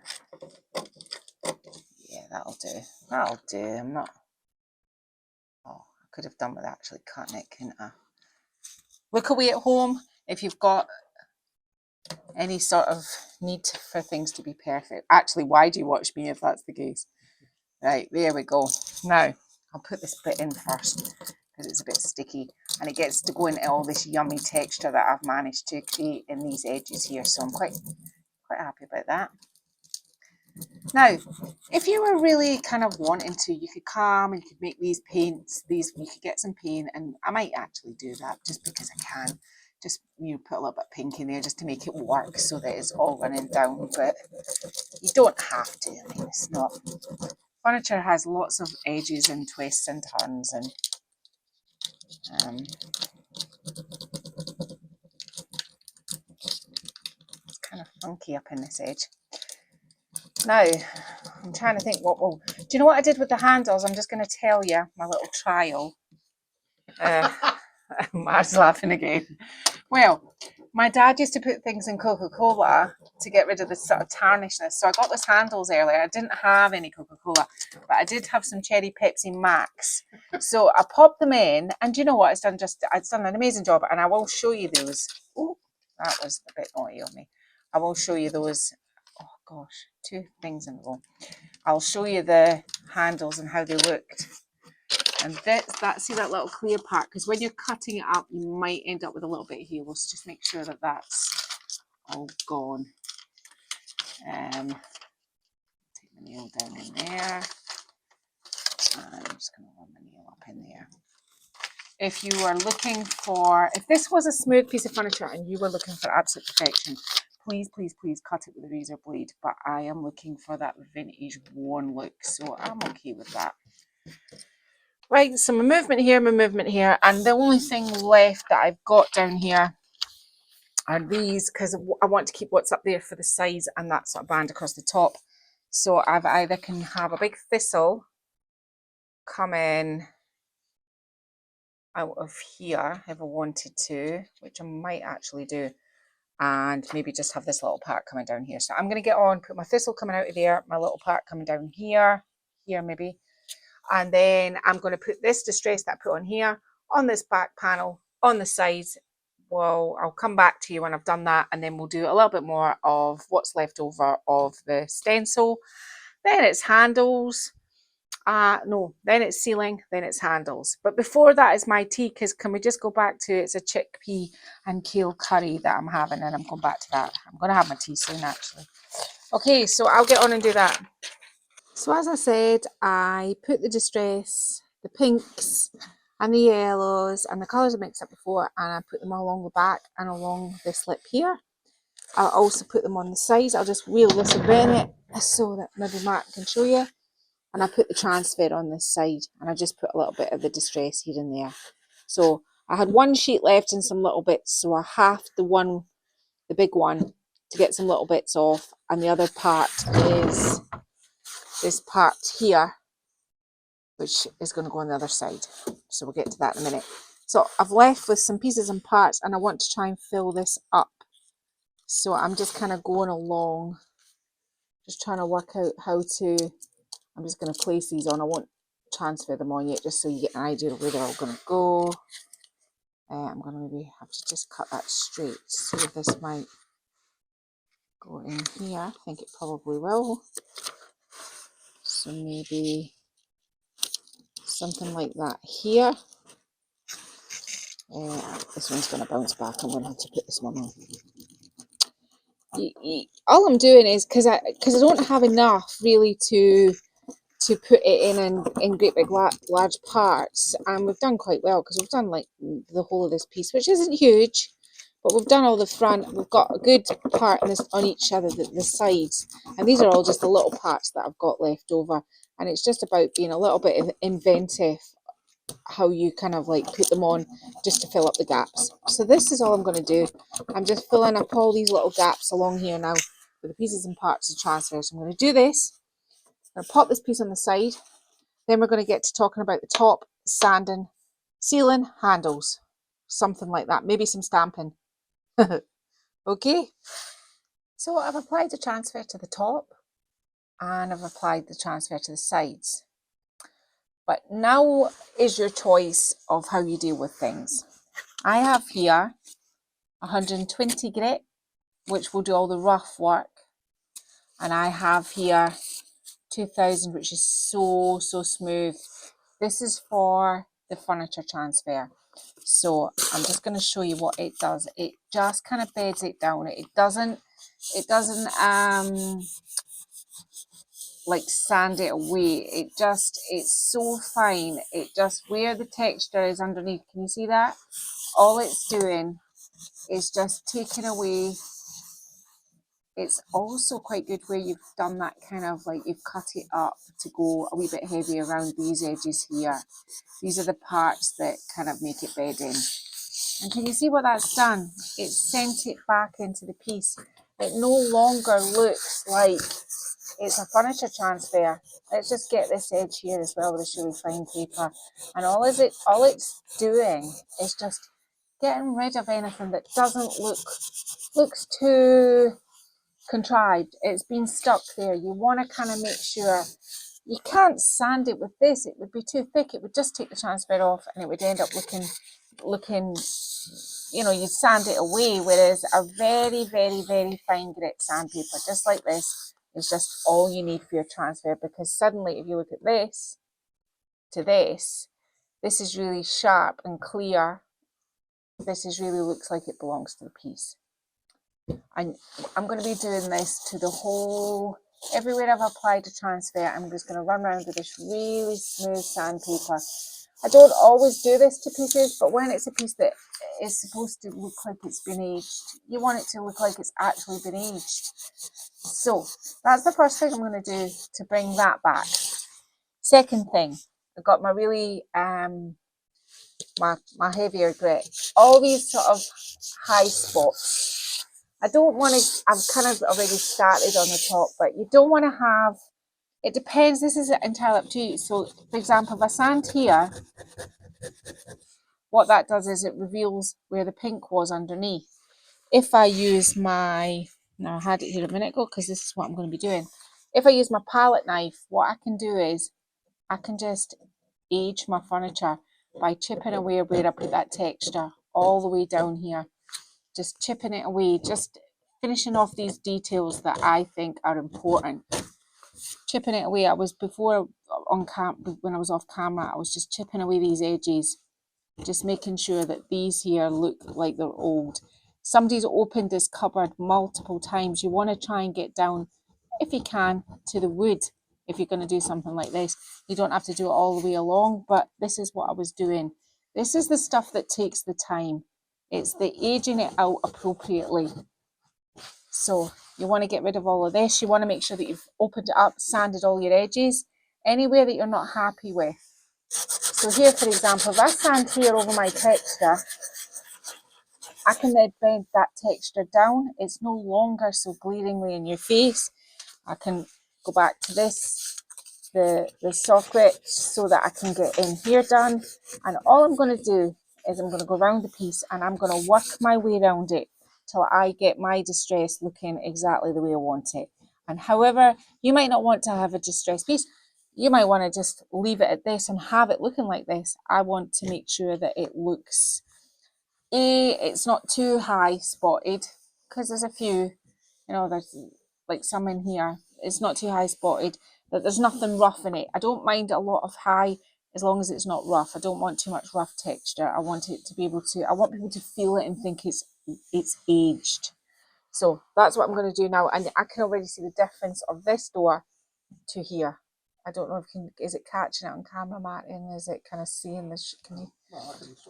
that'll do. That'll do. I'm not... Oh, I could have done with actually cutting it, couldn't I? Look away at home if you've got any sort of need for things to be perfect. Actually, why do you watch me if that's the case? Right, there we go. Now, I'll put this bit in first because it's a bit sticky and it gets to go into all this yummy texture that I've managed to create in these edges here. So I'm quite happy about that. Now, if you were really kind of wanting to, you could come and you could make these paints, you could get some paint, and I might actually do that just because I can. Just put a little bit of pink in there just to make it work so that it's all running down, but you don't have to. I mean, it's not. Furniture has lots of edges and twists and turns, and it's kind of funky up in this edge. Now, I'm trying to think what will... Do you know what I did with the handles? I'm just going to tell you my little trial. Mark's laughing again. Well, my dad used to put things in Coca-Cola to get rid of this sort of tarnishness. So I got those handles earlier. I didn't have any Coca-Cola, but I did have some Cherry Pepsi Max. So I popped them in, and you know what? It's done an amazing job, and I will show you those. Oh, that was a bit naughty of me. I will show you those. Oh gosh, 2 things in a row. I'll show you the handles and how they looked. And see that little clear part, because when you're cutting it up, you might end up with a little bit here. We'll just make sure that that's all gone. nail down in there. And I'm just going to run my nail up in there. If you are looking for, if this was a smooth piece of furniture and you were looking for absolute perfection, please, please, please cut it with a razor blade. But I am looking for that vintage worn look, so I'm okay with that. Right, so my movement here, and the only thing left that I've got down here are these, because I want to keep what's up there for the sides and that sort of band across the top. So I've either can have a big thistle come in out of here if I wanted to, which I might actually do, and maybe just have this little part coming down here. So I'm going to get on, put my thistle coming out of there, my little part coming down here maybe, and then I'm going to put this distress that I put on here on this back panel on the sides. Well, I'll come back to you when I've done that, and then we'll do a little bit more of what's left over of the stencil. Then it's handles. No, then it's ceiling, then it's handles. But before that is my tea, because can we just go back to, it's a chickpea and kale curry that I'm having, and I'm going back to that. I'm going to have my tea soon, actually. Okay, so I'll get on and do that. So as I said, I put the distress, the pinks and the yellows and the colours I mixed up before, and I put them along the back and along this lip here. I'll also put them on the sides. I'll just wheel this a bit so that maybe Mark can show you. And I put the transfer on this side, and I just put a little bit of the distress here and there. So I had one sheet left and some little bits, so I halved the big one, to get some little bits off, and the other part is this part here, which is going to go on the other side. So we'll get to that in a minute. So I've left with some pieces and parts, and I want to try and fill this up. So I'm just kind of going along, just trying to work out how to, I'm just going to place these on. I won't transfer them on yet, just so you get an idea of where they're all going to go. I'm going to maybe have to just cut that straight. So this might go in here. I think it probably will. So maybe something like that here. This one's going to bounce back. I'm going to have to put this one on. All I'm doing is, because I don't have enough really to put it in great big large parts, and we've done quite well, because we've done like the whole of this piece, which isn't huge, but we've done all the front. We've got a good part on each other, the sides, and these are all just the little parts that I've got left over, and it's just about being a little bit inventive how you kind of like put them on, just to fill up the gaps. So this is all I'm going to do. I'm just filling up all these little gaps along here now with the pieces and parts to transfer. So I'm going to do this. I'm going to pop this piece on the side. Then we're going to get to talking about the top, sanding, sealing, handles, something like that. Maybe some stamping. Okay. So I've applied the transfer to the top, and I've applied the transfer to the sides. But now is your choice of how you deal with things. I have here 120 grit, which will do all the rough work. And I have here 2000, which is so smooth. This is for the furniture transfer. So I'm just going to show you what it does. It just kind of beds it down. It doesn't like sand it away. It's so fine. It just, where the texture is underneath, can you see that? All it's doing is just taking away. It's also quite good where you've done that kind of like, you've cut it up to go a wee bit heavy around these edges here. These are the parts that kind of make it bed in. And can you see what that's done? It's sent it back into the piece. It no longer looks like it's a furniture transfer. Let's just get this edge here as well with this really fine paper. And all it's doing is just getting rid of anything that doesn't looks too contrived. It's been stuck there. You want to kind of make sure. You can't sand it with this. It would be too thick. It would just take the transfer off, and it would end up looking, you know, you'd sand it away. Whereas a very, very, very fine grit sandpaper, just like this, is just all you need for your transfer. Because suddenly, if you look at this to this is really sharp and clear. This really looks like it belongs to the piece. And I'm going to be doing this to the whole Everywhere I've applied a transfer, I'm just going to run around with this really smooth sandpaper. I don't always do this to pieces, but when it's a piece that is supposed to look like it's been aged, you want it to look like it's actually been aged. So that's the first thing I'm going to do to bring that back. Second thing, I've got my really my heavier grit. All these sort of high spots. I don't want to, I've kind of already started on the top, but you don't want to have, it depends, this is entirely up to you. So for example, if I sand here, what that does is it reveals where the pink was underneath. If I use my, now I had it here a minute ago because this is what I'm going to be doing. If I use my palette knife, what I can do is I can just age my furniture by chipping away where I put that texture all the way down here. Just chipping it away, just finishing off these details that I think are important. Chipping it away. I was before on when I was off camera, I was just chipping away these edges, just making sure that these here look like they're old. Somebody's opened this cupboard multiple times. You want to try and get down, if you can, to the wood. If you're going to do something like this, you don't have to do it all the way along, but this is what I was doing. This is the stuff that takes the time. It's the aging it out appropriately. So you want to get rid of all of this. You want to make sure that you've opened it up, sanded all your edges, anywhere that you're not happy with. So here, for example, if I sand here over my texture, I can then bend that texture down. It's no longer so glaringly in your face. I can go back to this, the socket, so that I can get in here done. And all I'm going to do is I'm going to go around the piece and I'm going to work my way around it till I get my distress looking exactly the way I want it. And however, you might not want to have a distressed piece. You might want to just leave it at this and have it looking like this. I want to make sure that it looks, it's not too high spotted, because there's a few, there's like some in here. It's not too high spotted, that there's nothing rough in it. I don't mind a lot of high as long as it's not rough. I don't want too much rough texture. I want it to be able to, I want people to feel it and think it's aged. So that's what I'm going to do now. And I can already see the difference of this door to here. I don't know if is it catching it on camera, Martin? Is it kind of seeing this?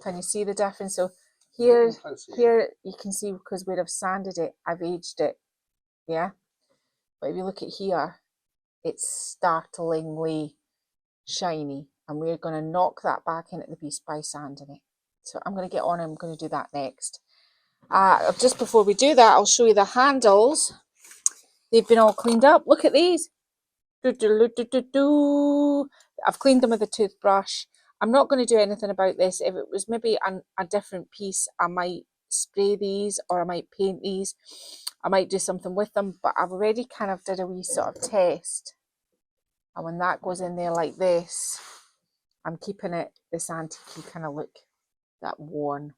Can you see the difference? So here you can see, because where I've sanded it, I've aged it. Yeah. But if you look at here, it's startlingly shiny, and we're going to knock that back into the piece by sanding it. So I'm going to get on and I'm going to do that next. Just before we do that, I'll show you the handles. They've been all cleaned up. Look at these. I've cleaned them with a toothbrush. I'm not going to do anything about this. If it was maybe a different piece, I might spray these or I might paint these. I might do something with them, but I've already kind of did a wee sort of test. And when that goes in there like this, I'm keeping it this antique kind of look, that worn.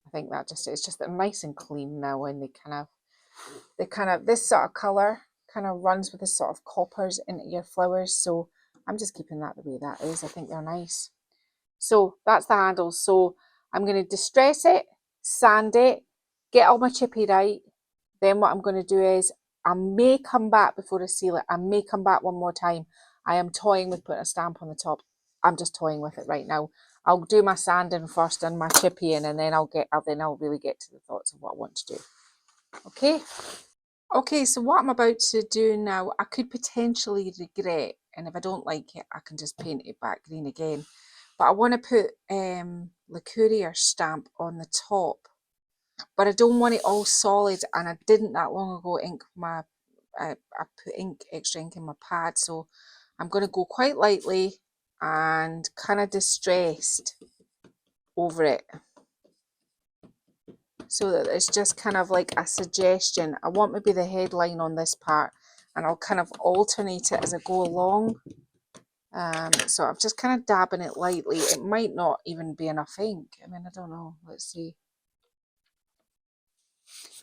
I think that it's just nice and clean now, and they kind of this sort of colour kind of runs with the sort of coppers into your flowers. So I'm just keeping that the way that is. I think they're nice. So that's the handles. So I'm going to distress it, sand it, get all my chippy right. Then what I'm going to do is I may come back before I seal it. I may come back one more time. I am toying with putting a stamp on the top. I'm just toying with it right now. I'll do my sanding first and my chippying, and then I'll really get to the thoughts of what I want to do. Okay. Okay, so what I'm about to do now, I could potentially regret, and if I don't like it, I can just paint it back green again. But I want to put Le Courier stamp on the top, but I don't want it all solid, and I didn't that long ago I put extra ink in my pad, so I'm going to go quite lightly and kind of distressed over it, so that it's just kind of like a suggestion. I want maybe the headline on this part, and I'll kind of alternate it as I go along. So I'm just kind of dabbing it lightly. It might not even be enough ink. I mean, I don't know. Let's see.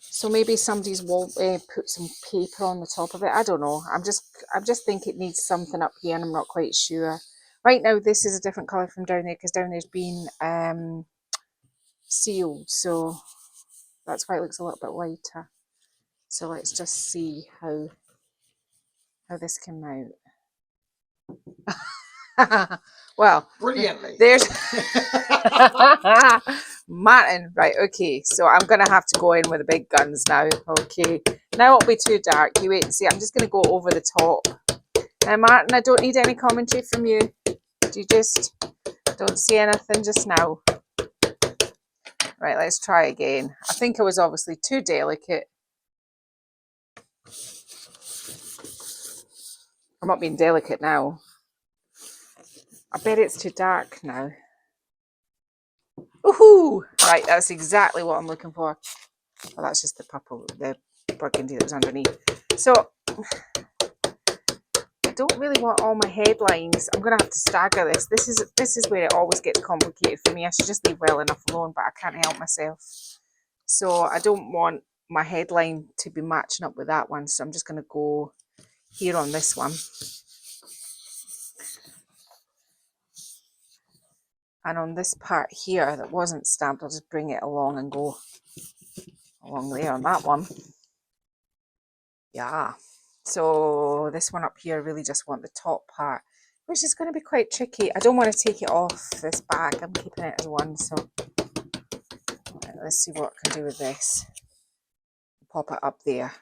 So maybe somebody's put some paper on the top of it. I don't know. I just think it needs something up here, and I'm not quite sure. Right now, this is a different colour from down there, because down there's been sealed. So that's why it looks a little bit lighter. So let's just see how how this came out. Well, Brilliantly. there's Martin. Right, okay, so I'm gonna have to go in with the big guns now. Okay, now it'll be too dark. You wait and see. I'm just gonna go over the top. Now, Martin, I don't need any commentary from you. You just don't see anything just now. Right, let's try again. I think I was obviously too delicate. I'm not being delicate now. I bet it's too dark now. Woohoo! Right, that's exactly what I'm looking for. Well, that's just the purple, the burgundy that was underneath. So, I don't really want all my headlines. I'm going to have to stagger this. This is where it always gets complicated for me. I should just leave well enough alone, but I can't help myself. So, I don't want my headline to be matching up with that one. So, I'm just going to go here on this one. And on this part here that wasn't stamped, I'll just bring it along and go along there on that one. Yeah. So this one up here, I really just want the top part, which is going to be quite tricky. I don't want to take it off this back. I'm keeping it as one. So let's see what I can do with this. Pop it up there.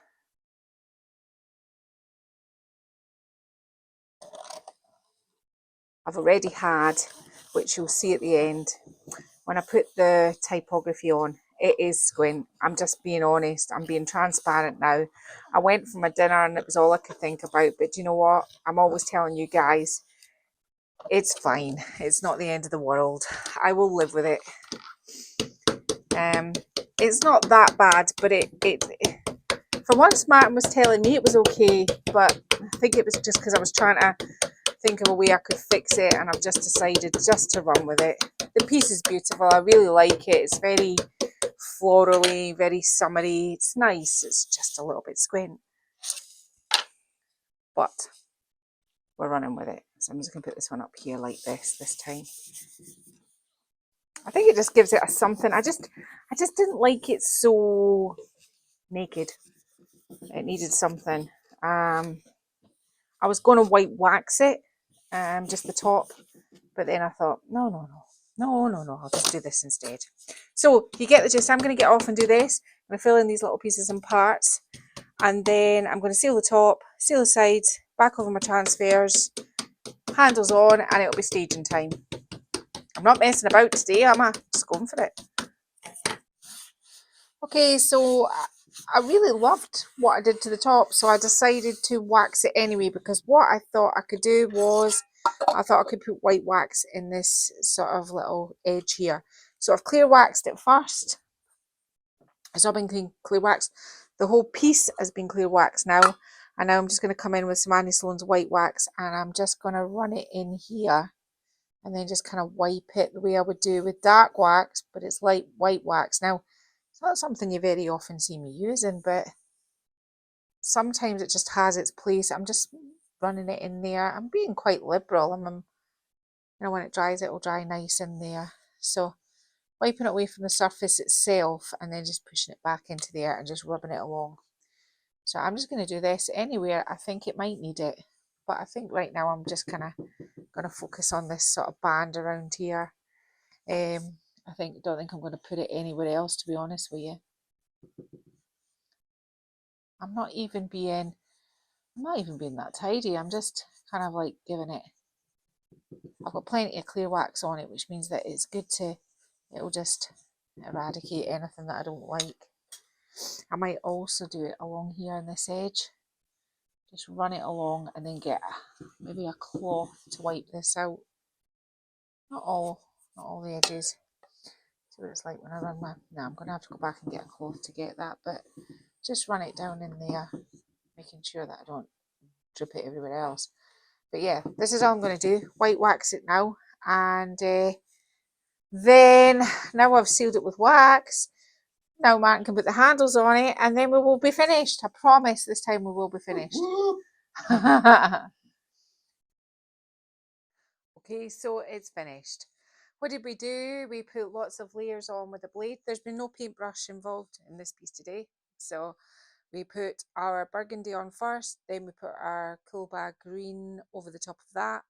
I've already had, which you'll see at the end, when I put the typography on, it is squint. I'm just being honest. I'm being transparent now. I went for my dinner and it was all I could think about. But you know what? I'm always telling you guys, it's fine. It's not the end of the world. I will live with it. It's not that bad, but it for once Martin was telling me it was okay, but I think it was just because I was trying to think of a way I could fix it, and I've just decided just to run with it. The piece is beautiful. I really like it. It's very florally, very summery. It's nice. It's just a little bit squint, but we're running with it. So I'm just going to put this one up here like this time. I think it just gives it a something. I just didn't like it so naked. It needed something. I was going to white wax it, just the top, but then I thought, no, I'll just do this instead. So you get the gist. I'm going to get off and do this. I'm going to fill in these little pieces and parts, and then I'm going to seal the top, seal the sides, back over my transfers, handles on, and it'll be staging time. I'm not messing about today, am I? Just going for it. Okay, so I really loved what I did to the top, so I decided to wax it anyway, because what I thought I could do was, I thought I could put white wax in this sort of little edge here. So I've clear waxed it first. It's all been clear waxed. The whole piece has been clear waxed now. And now I'm just going to come in with some Annie Sloan's white wax, and I'm just going to run it in here. And then just kind of wipe it the way I would do with dark wax, but it's light white wax. Now, it's not something you very often see me using, but sometimes it just has its place. I'm just running it in there. I'm being quite liberal. You know, when it dries, it will dry nice in there. So wiping it away from the surface itself and then just pushing it back into there and just rubbing it along. So I'm just going to do this anywhere I think it might need it. But I think right now I'm just kind of going to focus on this sort of band around here. I don't think I'm going to put it anywhere else, to be honest with you. I'm not even being that tidy. I'm just kind of like giving it. I've got plenty of clear wax on it, which means that it's good to. It'll just eradicate anything that I don't like. I might also do it along here on this edge. Just run it along and then get maybe a cloth to wipe this out. Not all the edges. See what it's like when I run my. Now I'm going to have to go back and get a cloth to get that, but just run it down in there, making sure that I don't drip it everywhere else. But yeah, this is all I'm going to do. White wax it now, and then now I've sealed it with wax. Now Martin can put the handles on it, and then we will be finished. I promise this time we will be finished. Okay, so it's finished. What did we do? We put lots of layers on with the blade. There's been no paintbrush involved in this piece today. So We put our burgundy on first, then we put our Coolbag green over the top of that.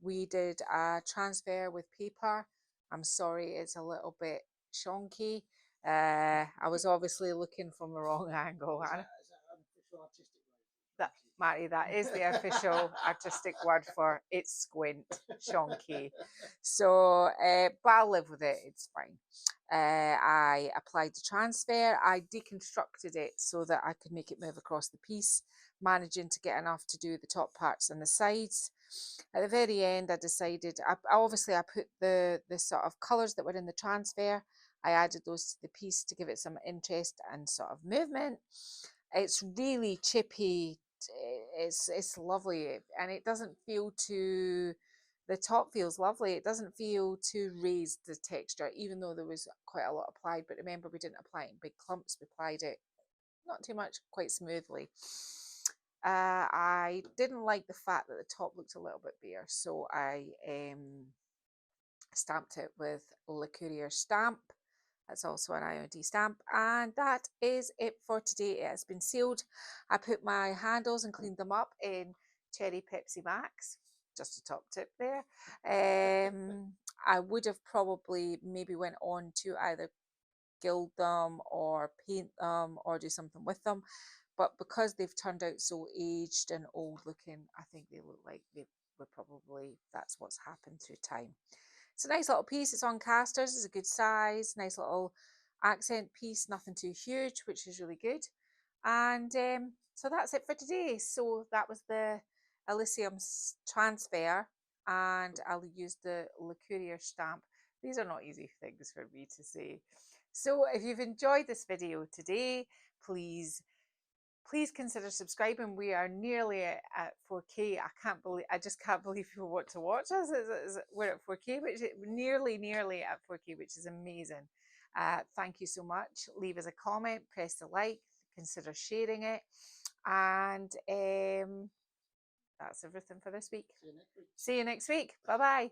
We did a transfer with paper. I'm sorry, it's a little bit shonky. I was obviously looking from the wrong angle. Is that an official artistic word? That, Matty, that is the official artistic word for it's squint, shonky. So, but I'll live with it, it's fine. I applied the transfer, I deconstructed it so that I could make it move across the piece, managing to get enough to do the top parts and the sides. At the very end, I decided, I put the sort of colours that were in the transfer, I added those to the piece to give it some interest and sort of movement. It's really chippy, it's lovely, and it doesn't feel too, the top feels lovely, it doesn't feel too raised, the texture, even though there was quite a lot applied. But remember, we didn't apply it in big clumps, we applied it not too much, quite smoothly. I didn't like the fact that the top looked a little bit bare, so I stamped it with Le Courrier stamp. That's also an IOD stamp, and that is it for today. It has been sealed. I put my handles and cleaned them up in Cherry Pepsi Max, just a top tip there. I would have probably maybe went on to either gild them or paint them or do something with them, but because they've turned out so aged and old looking, I think they look like they were probably, that's what's happened through time. It's a nice little piece, it's on casters, it's a good size, nice little accent piece, nothing too huge, which is really good. And so that's it for today. So that was the Elysium transfer, and I'll use the Le Courrier stamp. These are not easy things for me to say. So if you've enjoyed this video today, please consider subscribing. We are nearly at 4K. I just can't believe people want to watch us. We're at 4K, which is nearly at 4K, which is amazing. Thank you so much. Leave us a comment, press the like, consider sharing it. And that's everything for this week. See you next week. See you next week. Bye-bye.